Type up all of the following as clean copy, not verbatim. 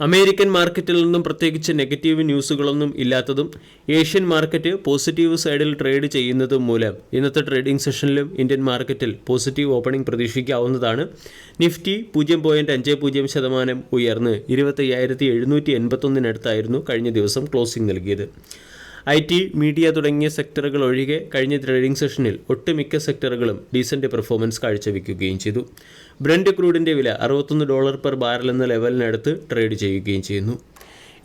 American മാർക്കറ്റിൽ നിന്നും പ്രത്യേകിച്ച് നെഗറ്റീവ് ന്യൂസുകളൊന്നും ഇല്ലാത്തതും ഏഷ്യൻ മാർക്കറ്റ് പോസിറ്റീവ് സൈഡിൽ ട്രേഡ് ചെയ്യുന്നതും മൂലം ഇന്നത്തെ ട്രേഡിംഗ് സെഷനിലും ഇന്ത്യൻ മാർക്കറ്റിൽ പോസിറ്റീവ് ഓപ്പണിംഗ് പ്രതീക്ഷിക്കാവുന്നതാണ്. നിഫ്റ്റി 0.50% ഉയർന്ന് 25,781 കഴിഞ്ഞ ദിവസം ക്ലോസിംഗ് നൽകിയത്. IT, മീഡിയ തുടങ്ങിയ സെക്ടറുകൾ ഒഴികെ കഴിഞ്ഞ ട്രേഡിംഗ് സെഷനിൽ ഒട്ടുമിക്ക സെക്ടറുകളും ഡീസന്റ് പെർഫോമൻസ് കാഴ്ചവെക്കുകയും ചെയ്തു. ബ്രന്റ് ക്രൂഡിൻ്റെ വില $61 പെർ ബാരൽ എന്ന ലെവലിനടുത്ത് ട്രേഡ് ചെയ്യുകയും ചെയ്യുന്നു.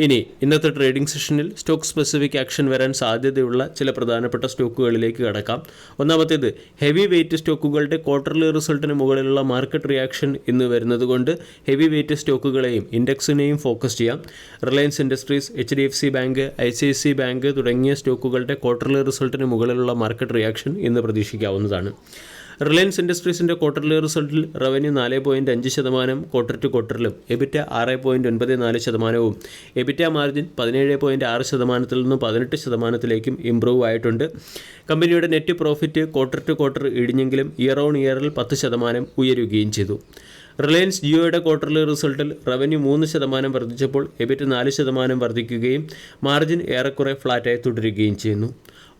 ഇനി ഇന്നത്തെ ട്രേഡിംഗ് സെഷനിൽ സ്റ്റോക്ക് സ്പെസിഫിക് ആക്ഷൻ വരാൻ സാധ്യതയുള്ള ചില പ്രധാനപ്പെട്ട സ്റ്റോക്കുകളിലേക്ക് കടക്കാം. ഒന്നാമത്തേത്, ഹെവി വെയ്റ്റ് സ്റ്റോക്കുകളുടെ ക്വാർട്ടർലി റിസൾട്ടിന് മുകളിലുള്ള മാർക്കറ്റ് റിയാക്ഷൻ ഇന്ന് വരുന്നതുകൊണ്ട് ഹെവി വെയ്റ്റ് സ്റ്റോക്കുകളെയും ഇൻഡെക്സിനെയും ഫോക്കസ് ചെയ്യാം. Reliance Industries, HDFC bank, ICICI bank തുടങ്ങിയ സ്റ്റോക്കുകളുടെ ക്വാർട്ടർലി റിസൾട്ടിന് മുകളിലുള്ള മാർക്കറ്റ് റിയാക്ഷൻ ഇന്ന് പ്രതീക്ഷിക്കാവുന്നതാണ്. റിലയൻസ് ഇൻഡസ്ട്രീസിൻ്റെ ക്വാർട്ടർലി റിസൾട്ടിൽ റവന്യൂ 4.5% ക്വാർട്ടർ ടു ക്വാർട്ടറിലും എബിറ്റ 6.94%, എബിറ്റ മാർജിൻ 17.6% നിന്നും 18%ലേക്കും ഇംപ്രൂവ് ആയിട്ടുണ്ട്. കമ്പനിയുടെ net profit quarter to quarter ഇടിഞ്ഞെങ്കിലും ഇയർ ഓൺ ഇയറിൽ 10% ഉയരുകയും ചെയ്തു. റിലയൻസ് ജിയോയുടെ ക്വാർട്ടർലി റിസൾട്ടിൽ റവന്യൂ 3% വർദ്ധിച്ചപ്പോൾ എബിറ്റ് 4% വർദ്ധിക്കുകയും മാർജിൻ ഏറെക്കുറെ ഫ്ലാറ്റായി തുടരുകയും ചെയ്യുന്നു.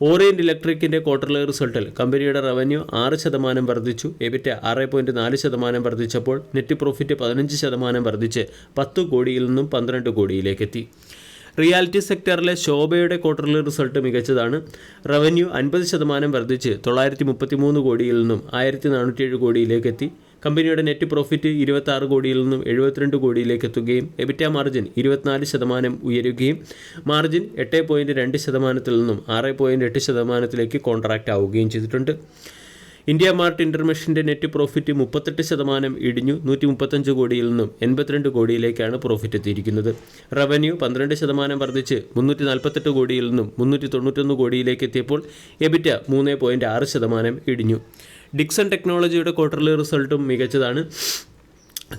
ഓറിയന്റ് ഇലക്ട്രിക്കിൻ്റെ ക്വാർട്ടർലി റിസൾട്ടിൽ കമ്പനിയുടെ റവന്യൂ 6% വർദ്ധിച്ചു, എബിറ്റ് 6.4% വർദ്ധിച്ചപ്പോൾ നെറ്റ് പ്രോഫിറ്റ് 15% വർദ്ധിച്ച് 10 കോടിയിൽ നിന്നും 12 കോടിയിലേക്കെത്തി. റിയാലിറ്റി സെക്ടറിലെ ശോഭയുടെ ക്വാർട്ടർലി റിസൾട്ട് മികച്ചതാണ്. റവന്യൂ 50% വർദ്ധിച്ച് 933 കോടിയിൽ നിന്നും 1407 കോടിയിലേക്കെത്തി. കമ്പനിയുടെ നെറ്റ് പ്രോഫിറ്റ് 26 കോടിയിൽ നിന്നും 72 കോടിയിലേക്ക് എത്തുകയും എബിറ്റ മാർജിൻ 24% ഉയരുകയും മാർജിൻ 8.2% നിന്നും 6.8%ലേക്ക് കോൺട്രാക്റ്റ് ആവുകയും ചെയ്തിട്ടുണ്ട്. ഇന്ത്യ മാർട്ട് ഇൻ്റർമെഷിൻ്റെ നെറ്റ് പ്രോഫിറ്റ് 38% ഇടിഞ്ഞു 135 കോടിയിൽ നിന്നും 82 കോടിയിലേക്കാണ് പ്രോഫിറ്റ് എത്തിയിരിക്കുന്നത്. റവന്യൂ 12% വർദ്ധിച്ച് 348 കോടിയിൽ നിന്നും 391 കോടിയിലേക്ക് എത്തിയപ്പോൾ എബിറ്റ 3.6% ഇടിഞ്ഞു. ഡിക്സൺ ടെക്നോളജിയുടെ ക്വാർട്ടർലി റിസൾട്ടും മികച്ചതാണ്.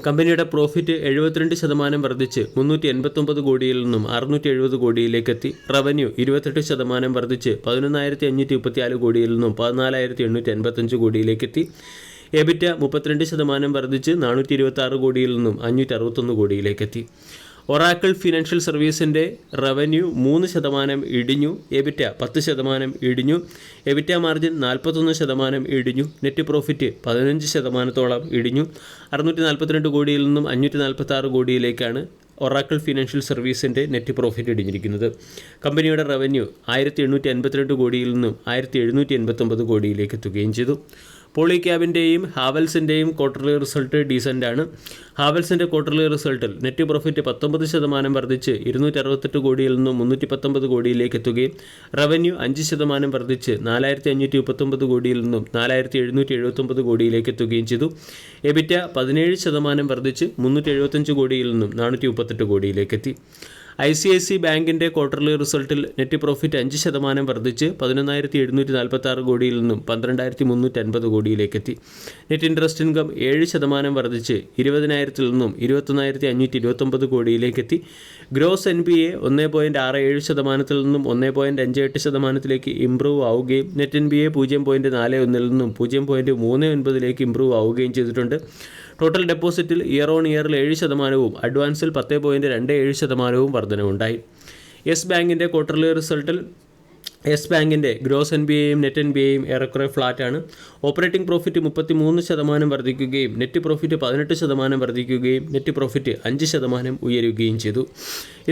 കമ്പനിയുടെ പ്രോഫിറ്റ് 72% വർദ്ധിച്ച് 389 കോടിയിൽ നിന്നും 670 കോടിയിലേക്കെത്തി. റവന്യൂ 28% വർദ്ധിച്ച് 11,534 കോടിയിൽ നിന്നും 14,885 കോടിയിലേക്കെത്തി. എബിറ്റ 32% വർദ്ധിച്ച് 426 കോടിയിൽ നിന്നും 561 കോടിയിലേക്കെത്തി. ഒറാക്കിൾ ഫിനാൻഷ്യൽ സർവീസിൻ്റെ റവന്യൂ 3% ഇടിഞ്ഞു, എബിറ്റ 10% ഇടിഞ്ഞു, എബിറ്റ മാർജിൻ 41% ഇടിഞ്ഞു, നെറ്റ് പ്രോഫിറ്റ് 15% ഇടിഞ്ഞു. 642 കോടിയിൽ നിന്നും 546 കോടിയിലേക്കാണ് ഒറാക്കിൾ ഫിനാൻഷ്യൽ സർവീസിൻ്റെ നെറ്റ് പ്രോഫിറ്റ് ഇടിഞ്ഞിരിക്കുന്നത്. കമ്പനിയുടെ റവന്യൂ 1852 കോടിയിൽ നിന്നും 1789 കോടിയിലേക്ക് എത്തുകയും ചെയ്തു. പോളിക്യാബിൻ്റെയും ഹാവൽസിൻ്റെയും ക്വാർട്ടർലി റിസൾട്ട് ഡീസൻ്റാണ്. ഹാവൽസിൻ്റെ ക്വാർട്ടർലി റിസൾട്ടിൽ നെറ്റ് പ്രോഫിറ്റ് 19% വർദ്ധിച്ച് 268 കോടിയിൽ നിന്നും 319 കോടിയിലേക്ക് എത്തുകയും റവന്യൂ 5% വർദ്ധിച്ച് 4,539 കോടിയിൽ നിന്നും 4,779 കോടിയിലേക്ക് എത്തുകയും ചെയ്തു. എബിറ്റ 17% വർദ്ധിച്ച് 375 കോടിയിൽ നിന്നും 438 കോടിയിലേക്കെത്തി. ICICI ബാങ്കിൻ്റെ ക്വാർട്ടർലി റിസൾട്ടിൽ നെറ്റ് പ്രോഫിറ്റ് 5% വർദ്ധിച്ച് 11,746 കോടിയിൽ നിന്നും 12,350 കോടിയിലേക്കെത്തി. നെറ്റ് ഇൻട്രസ്റ്റ് ഇൻകം 7% വർദ്ധിച്ച് 20,000 നിന്നും 21,529 കോടിയിലേക്കെത്തി. ഗ്രോസ് NPA 1.67% നിന്നും 1.58%ലേക്ക് ഇംപ്രൂവ് ആവുകയും നെറ്റ് NPA 0.41 നിന്നും 0.39ലേക്ക് ഇംപ്രൂവ് ആവുകയും ചെയ്തിട്ടുണ്ട്. ടോട്ടൽ ഡെപ്പോസിറ്റിൽ ഇയർ ഓൺ ഇയറിൽ 7%, അഡ്വാൻസിൽ 10.27% വർധനവുണ്ടായി. യെസ് ബാങ്കിൻ്റെ ക്വാർട്ടർലി റിസൾട്ടിൽ യെസ് ബാങ്കിൻ്റെ ഗ്രോസ് NPAയും നെറ്റ് NPAയും ഏറെക്കുറെ ഫ്ലാറ്റാണ്. ഓപ്പറേറ്റിംഗ് പ്രോഫിറ്റ് 33% വർദ്ധിക്കുകയും നെറ്റ് പ്രോഫിറ്റ് 18% വർദ്ധിക്കുകയും നെറ്റ് പ്രോഫിറ്റ് 5% ഉയരുകയും ചെയ്തു.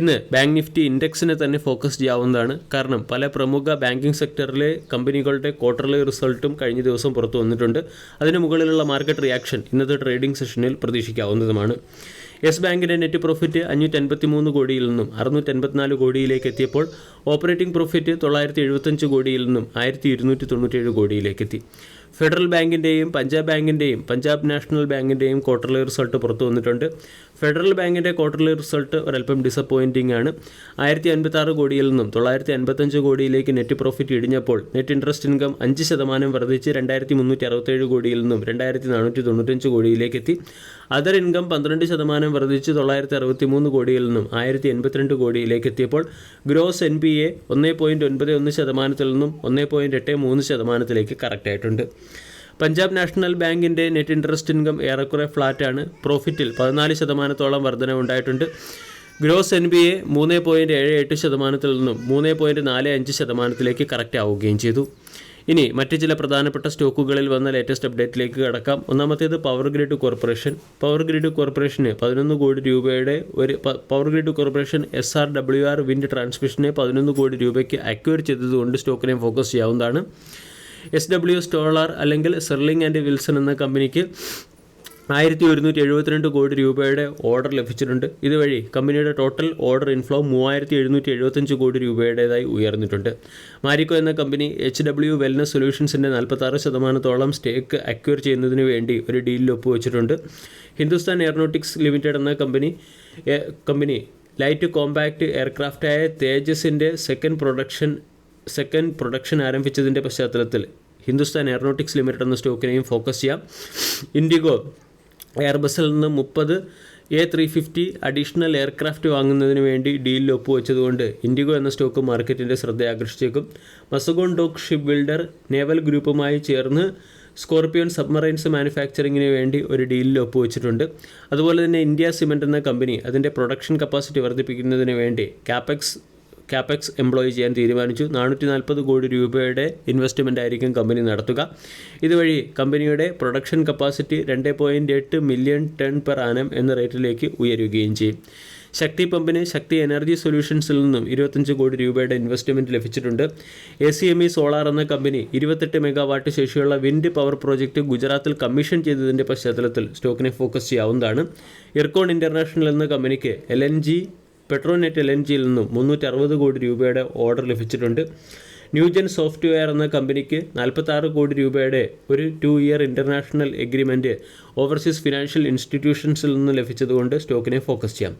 ഇന്ന് ബാങ്ക് നിഫ്റ്റി ഇൻഡെക്സിനെ തന്നെ ഫോക്കസ് ചെയ്യാവുന്നതാണ്. കാരണം പല പ്രമുഖ ബാങ്കിംഗ് സെക്ടറിലെ കമ്പനികളുടെ ക്വാർട്ടർലി റിസൾട്ടും കഴിഞ്ഞ ദിവസം പുറത്തു വന്നിട്ടുണ്ട്. അതിന് മുകളിലുള്ള മാർക്കറ്റ് റിയാക്ഷൻ ഇന്നത്തെ ട്രേഡിംഗ് സെഷനിൽ പ്രതീക്ഷിക്കാവുന്നതുമാണ്. യെസ് ബാങ്കിൻ്റെ നെറ്റ് പ്രോഫിറ്റ് 583 കോടിയിൽ നിന്നും 684 കോടിയിലേക്ക് എത്തിയപ്പോൾ ഓപ്പറേറ്റിംഗ് പ്രോഫിറ്റ് 975 കോടിയിൽ നിന്നും 1297 കോടിയിലേക്കെത്തി. ഫെഡറൽ ബാങ്കിൻ്റെയും പഞ്ചാബ് ബാങ്കിൻ്റെയും പഞ്ചാബ് നാഷണൽ ബാങ്കിൻ്റെയും ക്വാർട്ടർലി റിസൾട്ട് പുറത്തു വന്നിട്ടുണ്ട്. ഫെഡറൽ ബാങ്കിൻ്റെ ക്വാർട്ടർലി റിസൾട്ട് ഒരല്പം ഡിസപ്പോയിൻറ്റിംഗ് ആണ്. 1056 കോടിയിൽ നിന്നും 955 കോടിയിലേക്ക് നെറ്റ് പ്രോഫിറ്റ് ഇടിഞ്ഞപ്പോൾ നെറ്റ് ഇൻട്രസ്റ്റ് ഇൻകം 5% വർദ്ധിച്ച് 2,367 കോടിയിൽ നിന്നും 2,495 കോടിയിലേക്കെത്തി. അതർ ഇൻകം 12% വർദ്ധിച്ച് 963 കോടിയിൽ നിന്നും 1082 കോടിയിലേക്ക് എത്തിയപ്പോൾ ഗ്രോസ് NPA 1.91% നിന്നും 1.83%ലേക്ക് കറക്റ്റായിട്ടുണ്ട്. പഞ്ചാബ് നാഷണൽ ബാങ്കിൻ്റെ നെറ്റ് ഇൻട്രസ്റ്റ് ഇൻകം ഏറെക്കുറെ ഫ്ലാറ്റാണ്. പ്രോഫിറ്റിൽ 14% വർധന ഉണ്ടായിട്ടുണ്ട്. ഗ്രോസ് NBA 3.78% നിന്നും 3.45% കറക്റ്റ് ആവുകയും ചെയ്തു. ഇനി മറ്റ് ചില പ്രധാനപ്പെട്ട സ്റ്റോക്കുകളിൽ വന്ന ലേറ്റസ്റ്റ് അപ്ഡേറ്റിലേക്ക് കടക്കാം. ഒന്നാമത്തേത് പവർ ഗ്രിഡ് കോർപ്പറേഷൻ. പവർ ഗ്രിഡ് കോർപ്പറേഷന് 11 കോടി രൂപയുടെ പവർ ഗ്രിഡ് കോർപ്പറേഷൻ SRWR വിൻഡ് ട്രാൻസ്മിഷനെ 11 കോടി രൂപയ്ക്ക് അക്വയർ ചെയ്തതുകൊണ്ട് സ്റ്റോക്കിനെ ഫോക്കസ് ചെയ്യാവുന്നതാണ്. SW സ്റ്റോളാർ അല്ലെങ്കിൽ സെർലിംഗ് ആൻഡ് വിൽസൺ എന്ന കമ്പനിക്ക് 1172 കോടി രൂപയുടെ ഓർഡർ ലഭിച്ചിട്ടുണ്ട്. ഇതുവഴി കമ്പനിയുടെ ടോട്ടൽ ഓർഡർ ഇൻഫ്ലോ 3775 കോടി രൂപയുടേതായി ഉയർന്നിട്ടുണ്ട്. മാരിക്കോ എന്ന കമ്പനി HW വെൽനസ് സൊല്യൂഷൻസിൻ്റെ 46% സ്റ്റേക്ക് അക്വയർ ചെയ്യുന്നതിന് വേണ്ടി ഒരു ഡീലിൽ ഒപ്പുവെച്ചിട്ടുണ്ട്. ഹിന്ദുസ്ഥാൻ എയറോനോട്ടിക്സ് ലിമിറ്റഡ് എന്ന കമ്പനി ലൈറ്റ് കോമ്പാക്റ്റ് എയർക്രാഫ്റ്റായ തേജസിൻ്റെ സെക്കൻഡ് പ്രൊഡക്ഷൻ ആരംഭിച്ചതിൻ്റെ പശ്ചാത്തലത്തിൽ ഹിന്ദുസ്ഥാൻ എയറോനോട്ടിക്സ് ലിമിറ്റഡ് എന്ന സ്റ്റോക്കിനെയും ഫോക്കസ് ചെയ്യാം. ഇൻഡിഗോ എയർബസിൽ നിന്ന് 30 A350 അഡീഷണൽ എയർക്രാഫ്റ്റ് വാങ്ങുന്നതിന് വേണ്ടി ഡീലിൽ ഒപ്പുവെച്ചതുകൊണ്ട് ഇൻഡിഗോ എന്ന സ്റ്റോക്ക് മാർക്കറ്റിൻ്റെ ശ്രദ്ധ ആകർഷിച്ചേക്കും. Mazagon Dock ship builder naval ഗ്രൂപ്പുമായി ചേർന്ന് സ്കോർപിയോൺ സബ്മറൈൻസ് മാനുഫാക്ചറിങ്ങിന് വേണ്ടി ഒരു ഡീലിൽ ഒപ്പുവെച്ചിട്ടുണ്ട്. അതുപോലെ തന്നെ ഇന്ത്യ സിമെൻ്റ് എന്ന കമ്പനി അതിൻ്റെ പ്രൊഡക്ഷൻ കപ്പാസിറ്റി വർദ്ധിപ്പിക്കുന്നതിന് വേണ്ടി കാപ്പെക്സ് എംപ്ലോയ് ചെയ്യാൻ തീരുമാനിച്ചു. 440 കോടി രൂപയുടെ ഇൻവെസ്റ്റ്മെൻ്റ് ആയിരിക്കും കമ്പനി നടത്തുക. ഇതുവഴി കമ്പനിയുടെ production capacity 2.8 million tonne per annum എന്ന റേറ്റിലേക്ക് ഉയരുകയും ചെയ്യും. ശക്തി പമ്പിന് ശക്തി എനർജി സൊല്യൂഷൻസിൽ നിന്നും 25 കോടി രൂപയുടെ ഇൻവെസ്റ്റ്മെൻറ്റ് ലഭിച്ചിട്ടുണ്ട്. ACME സോളാർ എന്ന കമ്പനി 28 മെഗാവാട്ട് ശേഷിയുള്ള വിൻഡ് പവർ പ്രോജക്റ്റ് ഗുജറാത്തിൽ കമ്മീഷൻ ചെയ്തതിൻ്റെ പശ്ചാത്തലത്തിൽ സ്റ്റോക്കിനെ ഫോക്കസ് ചെയ്യാവുന്നതാണ്. ഇർക്കോൺ ഇൻ്റർനാഷണൽ എന്ന കമ്പനിക്ക് പെട്രോനെറ്റ് LNGയിൽ നിന്നും 360 കോടി രൂപയുടെ ഓർഡർ ലഭിച്ചിട്ടുണ്ട്. ന്യൂജൻ സോഫ്റ്റ്വെയർ എന്ന കമ്പനിക്ക് 46 കോടി രൂപയുടെ ഒരു 2-year international agreement overseas financial ഇൻസ്റ്റിറ്റ്യൂഷൻസിൽ നിന്ന് ലഭിച്ചതുകൊണ്ട് സ്റ്റോക്കിനെ ഫോക്കസ് ചെയ്യാം.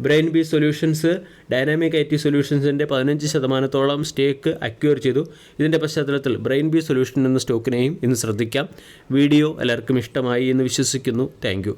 Brainbees solutions dynamic IT സൊല്യൂഷൻസിൻ്റെ 15% സ്റ്റേക്ക് അക്വയർ ചെയ്തു. ഇതിൻ്റെ പശ്ചാത്തലത്തിൽ ബ്രെയിൻ ബി സൊല്യൂഷൻ എന്ന സ്റ്റോക്കിനെയും ഇന്ന് ശ്രദ്ധിക്കാം. വീഡിയോ എല്ലാവർക്കും ഇഷ്ടമായി എന്ന് വിശ്വസിക്കുന്നു. താങ്ക്